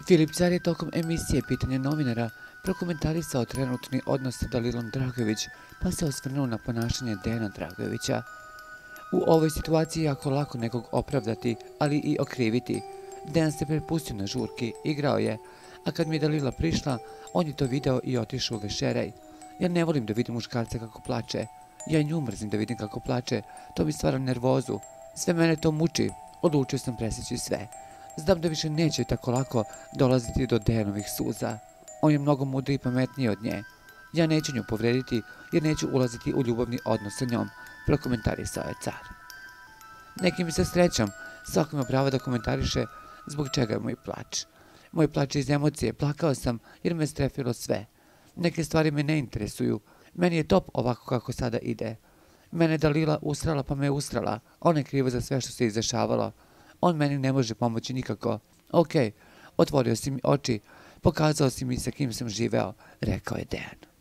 Filip Car je tokom emisije Pitanje novinara prokomentarisao trenutni odnos sa Dalilom Dragojević, pa se osvrnuo na ponašanje Dejana Dragojevića. U ovoj situaciji je jako lako nekog opravdati, ali i okriviti. Dejan se prepustio na žurki, igrao je, a kad mi je Dalila prišla, on je to video i otišao u vešeraj. Ja ne volim da vidim muškarca kako plače. Ja nju mrzim da vidim kako plače, to mi stvara nervozu. Sve mene to muči, odlučio sam presjeći sve. Znam da više neće tako lako dolaziti do Dejanovih suza. On je mnogo mudriji i pametniji od nje. Ja neću nju povrediti jer neću ulaziti u ljubavni odnos sa njom, prokomentarisao je Car. Nekim se srećom, svako ima pravo da komentariše zbog čega je moj plač. Moj plač je iz emocije, plakao sam jer me strefilo sve. Neke stvari me ne interesuju, meni je top ovako kako sada ide. Mene Dalila usrala pa me usrala, ona je kriva za sve što se izdešavalo. On meni ne može pomoći nikako. Ok, otvorio si mi oči, pokazao si mi sa kim sam živeo, rekao je Dejan.